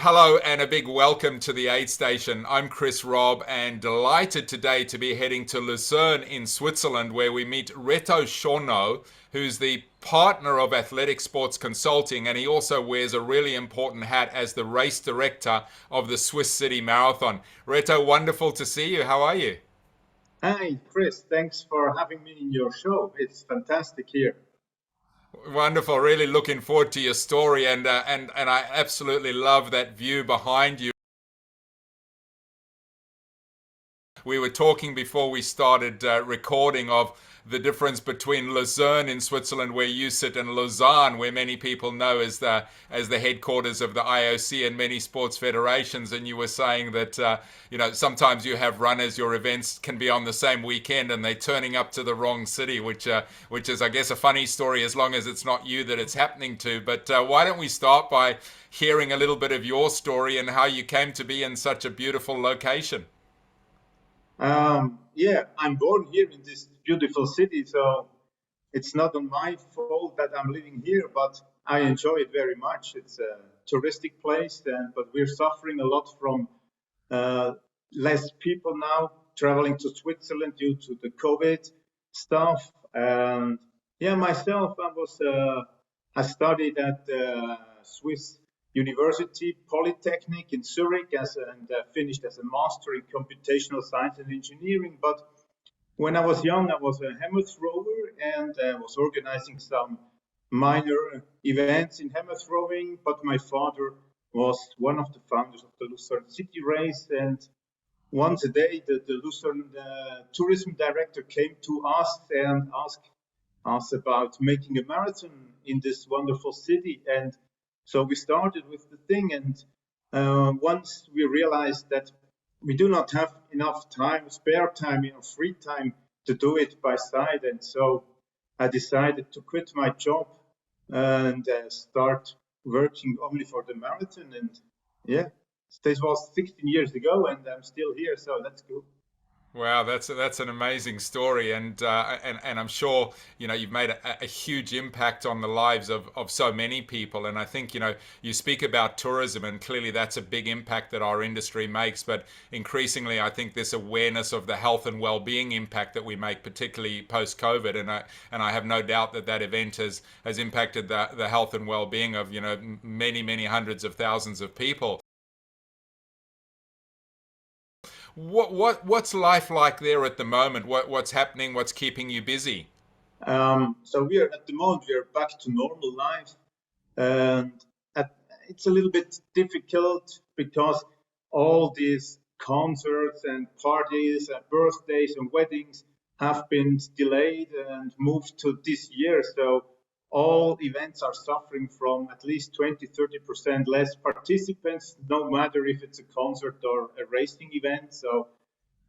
Hello and a big welcome to the Aid Station. I'm Chris Robb and delighted today to be heading to Lucerne in Switzerland where we meet Reto Schorno, who's the partner of Athletic Sports Consulting, and he also wears a really important hat as the race director of the Swiss City Marathon. Reto, wonderful to see you. How are you? Hi, Chris. Thanks for having me in your show. It's fantastic here. Wonderful. Really looking forward to your story, and I absolutely love that view behind you. We were talking before we started recording of the difference between Lucerne in Switzerland, where you sit, and Lausanne, where many people know as the headquarters of the IOC and many sports federations. And you were saying that sometimes you have runners, your events can be on the same weekend, and they're turning up to the wrong city, which is, I guess, a funny story as long as it's not you that it's happening to. But why don't we start by hearing a little bit of your story and how you came to be in such a beautiful location? Yeah, I'm born here in this beautiful city, so it's not on my fault that I'm living here, but I enjoy it very much. It's a touristic place, but we're suffering a lot from uh, less people now traveling to Switzerland due to the COVID stuff. And yeah, myself, I studied at the Swiss University Polytechnic in Zurich and finished as a master in computational science and engineering. But when I was young, I was a hammer thrower and was organizing some minor events in hammer throwing. But my father was one of the founders of the Lucerne City Race, and once a day, the Lucerne tourism director came to us and asked us about making a marathon in this wonderful city. And so we started with the thing. And once we realized that we do not have enough time, spare time, free time to do it by side. And so I decided to quit my job and start working only for the marathon. And yeah, this was 16 years ago, and I'm still here, so that's good. Wow, that's an amazing story, and I'm sure you've made a huge impact on the lives of so many people. And I think you speak about tourism, and clearly that's a big impact that our industry makes. But increasingly, I think this awareness of the health and well-being impact that we make, particularly post-COVID, and I have no doubt that that event has impacted the health and well-being of many hundreds of thousands of people. What's life like there at the moment? What's happening? What's keeping you busy? So we are at the moment we are back to normal life, and at, it's a little bit difficult because all these concerts and parties and birthdays and weddings have been delayed and moved to this year. So all events are suffering from at least 20-30% less participants, no matter if it's a concert or a racing event. So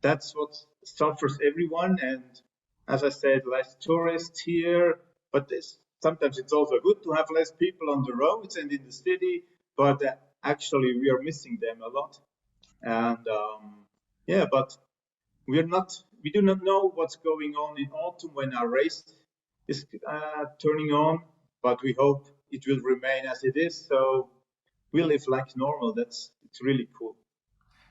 that's what suffers everyone. And as I said, less tourists here, but sometimes it's also good to have less people on the roads and in the city. But actually, we are missing them a lot. And yeah, but we do not know what's going on in autumn when our race is turning on, but we hope it will remain as it is. So we live like normal. It's really cool.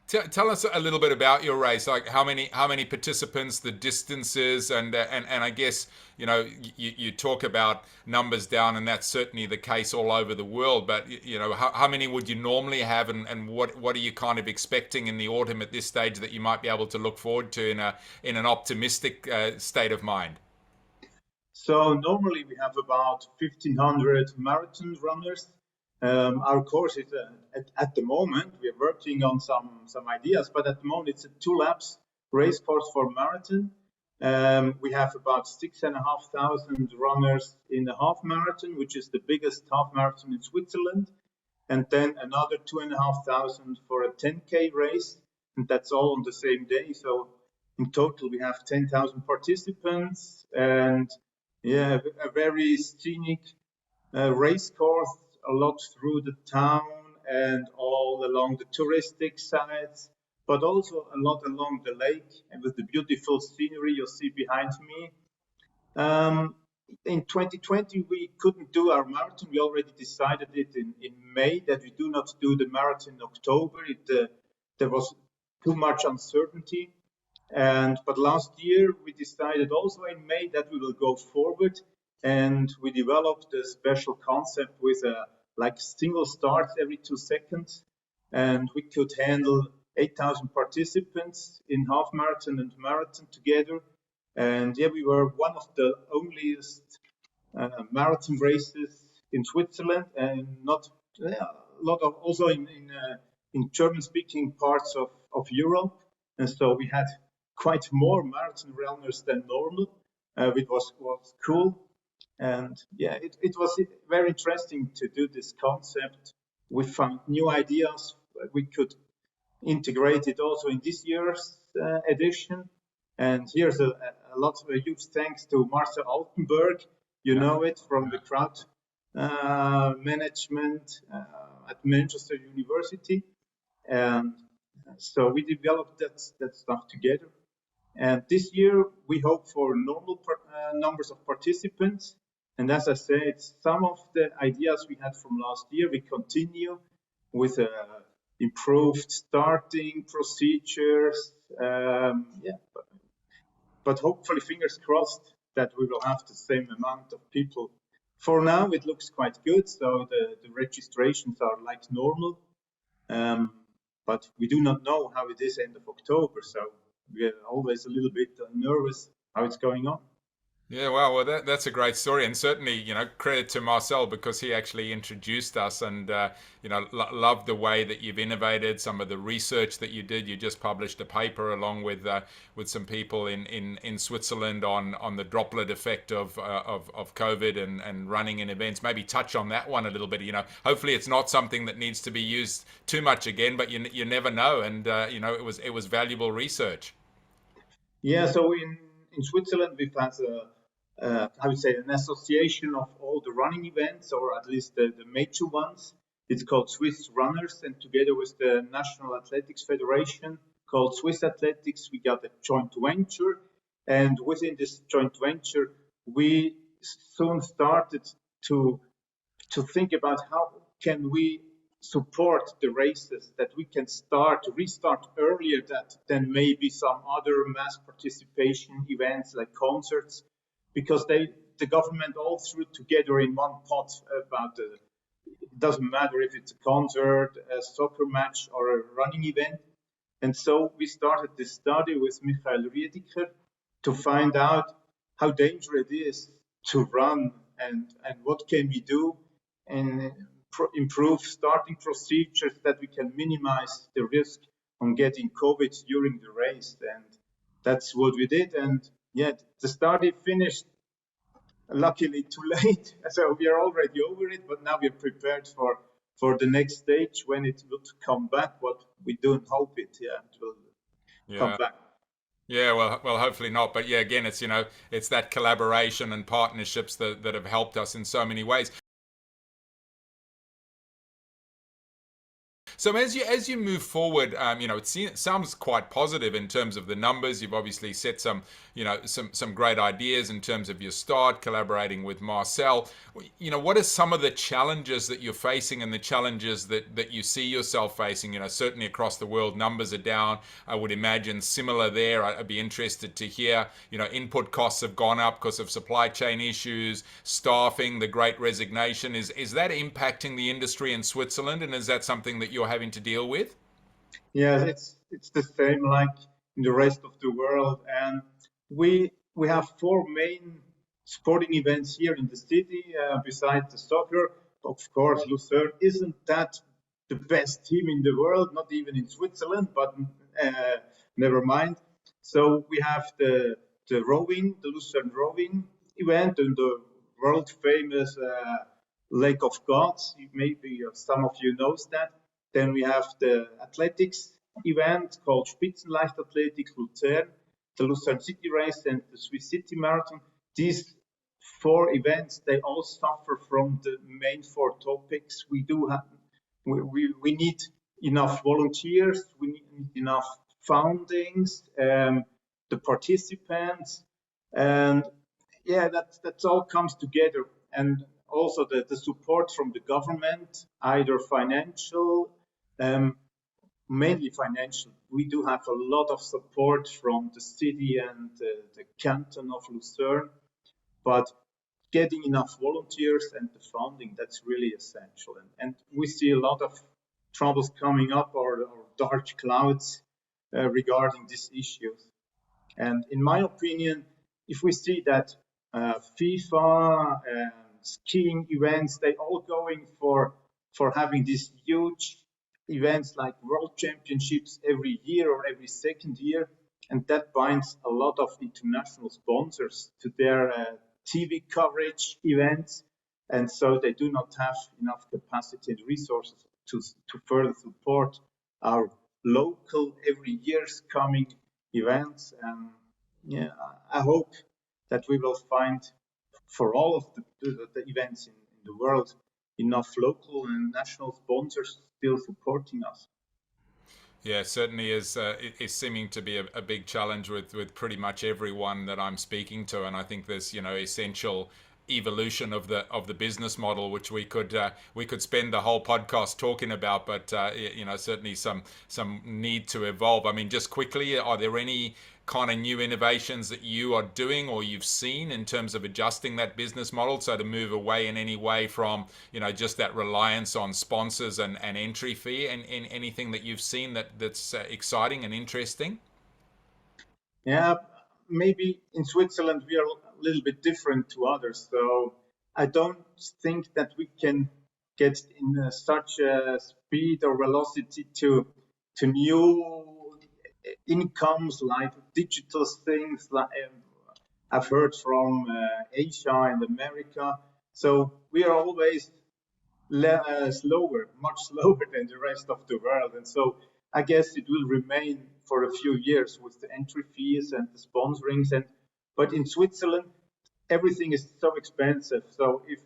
Tell us a little bit about your race, like how many participants, the distances, and I guess you talk about numbers down, and that's certainly the case all over the world. But how many would you normally have, and what are you kind of expecting in the autumn at this stage that you might be able to look forward to in an optimistic state of mind? So normally we have about 1,500 marathon runners. Our course is at the moment we are working on some ideas, but at the moment it's a 2 laps race course for marathon. We have about 6,500 runners in the half marathon, which is the biggest half marathon in Switzerland, and then another 2,500 for a 10K race, and that's all on the same day. So in total we have 10,000 participants, and yeah, a very scenic race course, a lot through the town and all along the touristic sites, but also a lot along the lake and with the beautiful scenery you see behind me. Um, in 2020, we couldn't do our marathon. We already decided it in May that we do not do the marathon in October. There was too much uncertainty. But last year we decided also in May that we will go forward, and we developed a special concept with like single starts every 2 seconds, and we could handle 8,000 participants in half marathon and marathon together. And yeah, we were one of the only marathon races in Switzerland, and not a lot of also in German-speaking parts of Europe. And so we had quite more marathon runners than normal, which was cool. And yeah, it was very interesting to do this concept. We found new ideas. We could integrate it also in this year's edition. And here's a lot of a huge thanks to Marcel Altenberg. You know it from the crowd management at Manchester University. And so we developed that stuff together. And this year we hope for normal numbers of participants. And as I said, some of the ideas we had from last year, we continue with improved starting procedures. But hopefully, fingers crossed, that we will have the same amount of people. For now, it looks quite good. So the registrations are like normal. But we do not know how it is end of October. So we're always a little bit nervous how it's going on. Yeah, wow. Well, that's a great story, and certainly, credit to Marcel because he actually introduced us, and love the way that you've innovated. Some of the research that you did. You just published a paper along with some people in Switzerland on the droplet effect of COVID and running in events. Maybe touch on that one a little bit. Hopefully it's not something that needs to be used too much again, but you never know, and it was valuable research. Yeah. So in Switzerland we've had I would say an association of all the running events, or at least the major ones. It's called Swiss Runners, and together with the National Athletics Federation called Swiss Athletics, we got a joint venture. And within this joint venture, we soon started to think about how can we support the races, that we can restart earlier than maybe some other mass participation events like concerts, because the government all threw together in one pot about it doesn't matter if it's a concert, a soccer match, or a running event. And so we started this study with Michael Riediker to find out how dangerous it is to run, and what can we do and improve starting procedures that we can minimize the risk on getting COVID during the race. And that's what we did. And yet the study finished luckily too late. So we are already over it, but now we're prepared for the next stage when it will come back. What we don't hope it will come back. Yeah, well, hopefully not. But yeah, again, it's that collaboration and partnerships that have helped us in so many ways. So as you move forward, it sounds quite positive in terms of the numbers. You've obviously set some great ideas in terms of your start, collaborating with Marcel. What are some of the challenges that you're facing and the challenges that you see yourself facing? Certainly across the world, numbers are down. I would imagine similar there. I'd be interested to hear. Input costs have gone up because of supply chain issues, staffing, the Great Resignation. Is that impacting the industry in Switzerland, and is that something that you're having to deal with? Yeah, it's the same like in the rest of the world, and we have four main sporting events here in the city. Besides the soccer, of course, Lucerne isn't that the best team in the world, not even in Switzerland, but never mind. So we have the rowing, the Lucerne rowing event, and the world famous Lake of Gods. Maybe some of you knows that. Then we have the athletics event called Spitzenleichtathletik Luzern, the Lucerne City Race, and the Swiss City Marathon. These four events, they all suffer from the main four topics. We need enough volunteers, we need enough fundings, the participants, and yeah, that's all comes together, and also the support from the government, either financial, um, mainly financial. We do have a lot of support from the city and the canton of Lucerne, but getting enough volunteers and the funding, that's really essential. And we see a lot of troubles coming up, or dark clouds regarding these issues. And in my opinion, if we see that FIFA and skiing events, they all going for having these huge events like world championships every year or every second year, and that binds a lot of international sponsors to their TV coverage events, and so they do not have enough capacity and resources to further support our local every year's coming events. Yeah, I hope that we will find for all of the events in the world enough local and national sponsors still supporting us. Yeah, certainly is seeming to be a big challenge with pretty much everyone that I'm speaking to, and I think there's essential evolution of the business model, which we could spend the whole podcast talking about, but certainly some need to evolve. I mean, just quickly, are there any kind of new innovations that you are doing or you've seen in terms of adjusting that business model, so to move away in any way from just that reliance on sponsors and entry fee, and anything that you've seen that's exciting and interesting? Yeah, maybe in Switzerland we are a little bit different to others. So I don't think that we can get in such a speed or velocity to new incomes like digital things. Like I've heard from Asia and America. So we are always slower, much slower than the rest of the world. And so I guess it will remain for a few years with the entry fees and the sponsorings. But in Switzerland, everything is so expensive. So if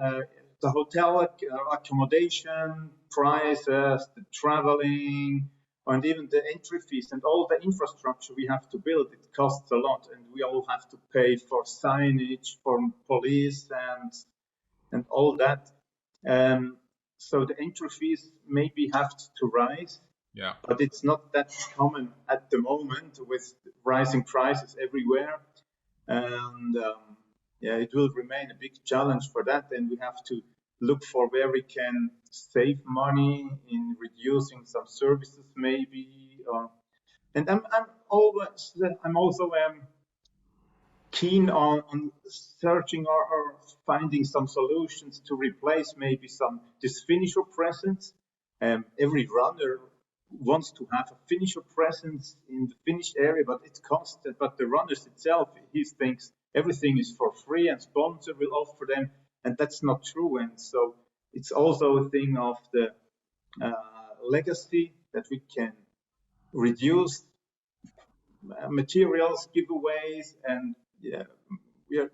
uh, the hotel accommodation prices, the traveling, and even the entry fees and all the infrastructure we have to build, it costs a lot, and we all have to pay for signage, for police, and all that. Um, so the entry fees maybe have to rise, Yeah. but it's not that common at the moment with rising prices everywhere. And yeah, it will remain a big challenge for that. And we have to look for where we can save money in reducing some services, maybe. And I'm also keen on searching or finding some solutions to replace maybe some this finisher presence. Every runner wants to have a finisher presence in the finish area, but it costs. But the runners itself, he thinks everything is for free and sponsor will offer them, and that's not true. And so it's also a thing of the legacy that we can reduce materials giveaways, and yeah,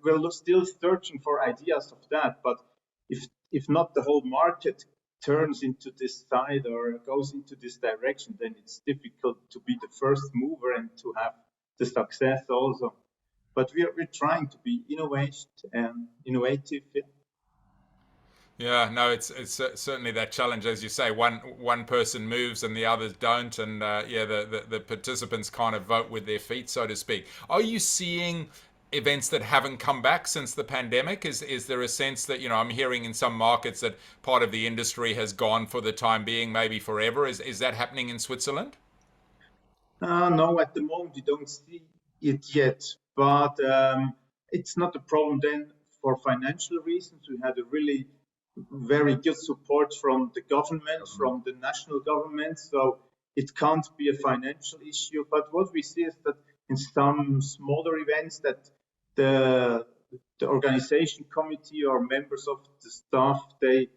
we're still searching for ideas of that. But if not the whole market turns into this side or goes into this direction, then it's difficult to be the first mover and to have the success also. But we're trying to be innovative. Yeah, no, it's certainly that challenge, as you say. One person moves and the others don't, and yeah, the participants kind of vote with their feet, so to speak. Are you seeing events that haven't come back since the pandemic? Is there a sense that I'm hearing in some markets that part of the industry has gone for the time being, maybe forever? Is that happening in Switzerland? No, at the moment we don't see it yet, but it's not a problem then for financial reasons. We had a really very good support from the government, from the national government, so it can't be a financial issue. But what we see is that in some smaller events that the the organization committee or members of the staff, they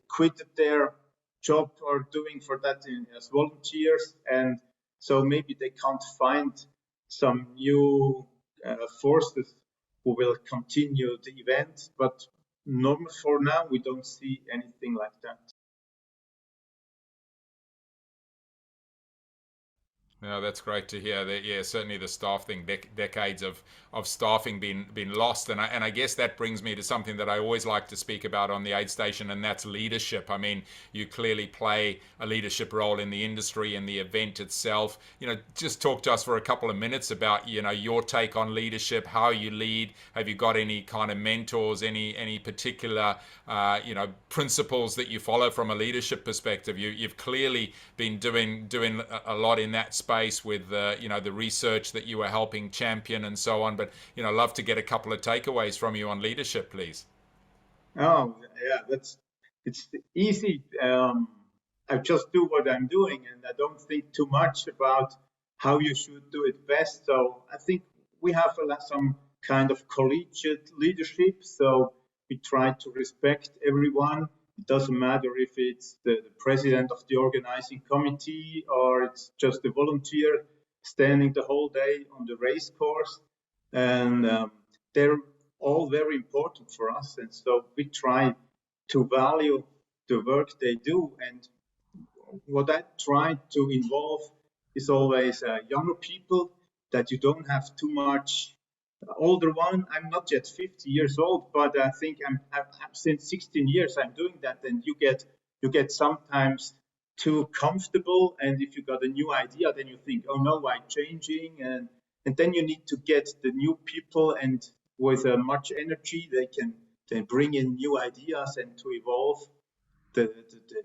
quitted their job or doing for that as volunteers, and so maybe they can't find some new forces who will continue the event. But normal for now, we don't see anything like that. Yeah, that's great to hear. That, yeah, certainly the staff thing, decades of staffing been lost, and I guess that brings me to something that I always like to speak about on the aid station, and that's leadership. I mean, you clearly play a leadership role in the industry and the event itself. Just talk to us for a couple of minutes about your take on leadership, how you lead. Have you got any kind of mentors, any particular principles that you follow from a leadership perspective? You've clearly been doing a lot in that space with the research that you were helping champion and so on. But love to get a couple of takeaways from you on leadership, please. Oh, yeah, it's easy. I just do what I'm doing, and I don't think too much about how you should do it best. So I think we have some kind of collegiate leadership. So we try to respect everyone. It doesn't matter if it's the president of the organizing committee or it's just a volunteer standing the whole day on the race course. And they're all very important for us. And so we try to value the work they do. And what I try to involve is always younger people, that you don't have too much older one. I'm not yet 50 years old, but I think I'm since 16 years I'm doing that, and you get sometimes too comfortable, and if you got a new idea, then you think, oh no, I'm changing, and then you need to get the new people, and with much energy they can bring in new ideas and to evolve the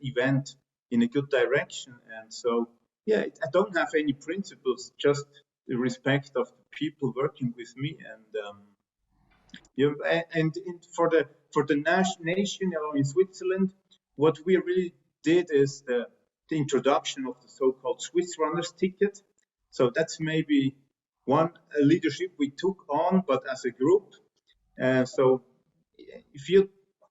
event in a good direction. And so, yeah, I don't have any principles, just the respect of the people working with me. And for the nation in Switzerland, what we really did is the introduction of the so-called Swiss runners ticket. So that's maybe one leadership we took on, but as a group. So if you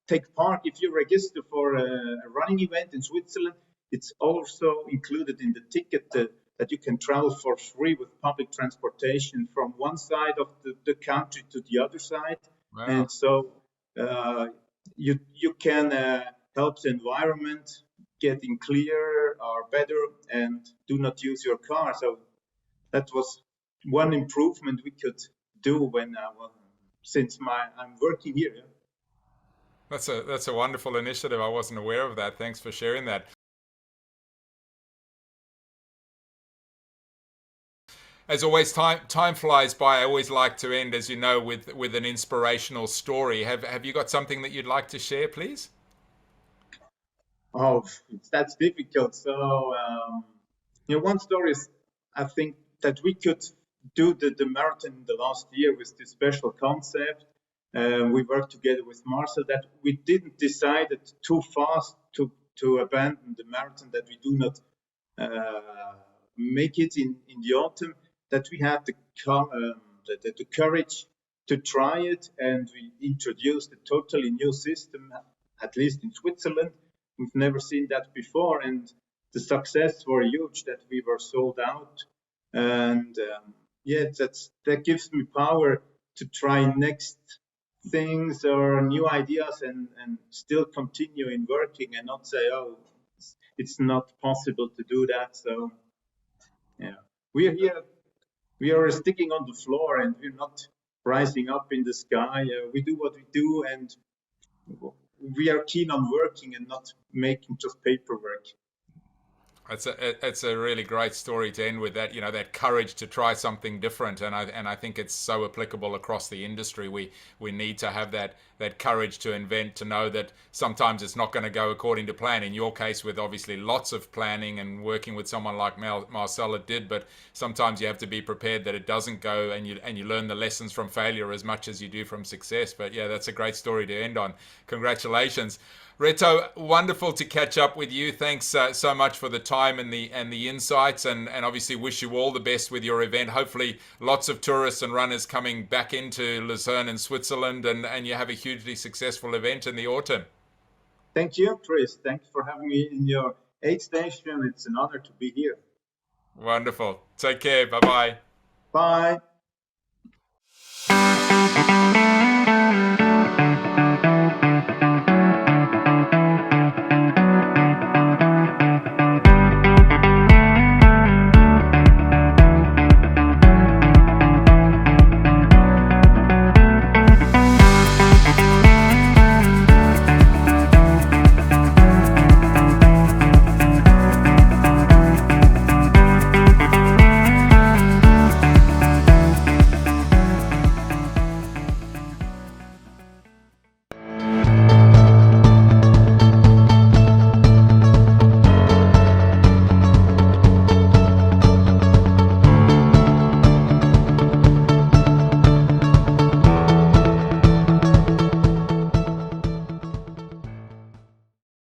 take part, if you register for a running event in Switzerland, it's also included in the ticket that you can travel for free with public transportation from one side of the country to the other side. Wow. And so you can help the environment getting clearer or better and do not use your car. So that was one improvement we could do when since I'm working here. That's a wonderful initiative. I wasn't aware of that. Thanks for sharing that. As always, time flies by. I always like to end, as you know, with an inspirational story. Have you got something that you'd like to share, please? Oh, that's difficult. So one story is, I think that we could do the marathon the last year with this special concept. We worked together with Marcel, that we didn't decide it too fast to abandon the marathon, that we do not make it in the autumn, that we had the courage to try it, and we introduced a totally new system, at least in Switzerland. We've never seen that before, and the success were huge, that we were sold out. And that gives me power to try next things or new ideas, and still continue in working and not say, oh, it's not possible to do that. So yeah, we're here, we are sticking on the floor, and we're not rising up in the sky. We do what we do, and we are keen on working and not making just paperwork. It's a really great story to end with, that that courage to try something different, and I think it's so applicable across the industry. We need to have that courage to invent, to know that sometimes it's not going to go according to plan. In your case, with obviously lots of planning and working with someone like Marcel, it did, but sometimes you have to be prepared that it doesn't go, and you learn the lessons from failure as much as you do from success. But yeah, that's a great story to end on. Congratulations. Reto, wonderful to catch up with you. Thanks so much for the time and the insights, and obviously wish you all the best with your event. Hopefully lots of tourists and runners coming back into Lucerne in Switzerland, and you have a hugely successful event in the autumn. Thank you, Chris. Thanks for having me in your aid station. It's an honor to be here. Wonderful. Take care. Bye-bye. Bye.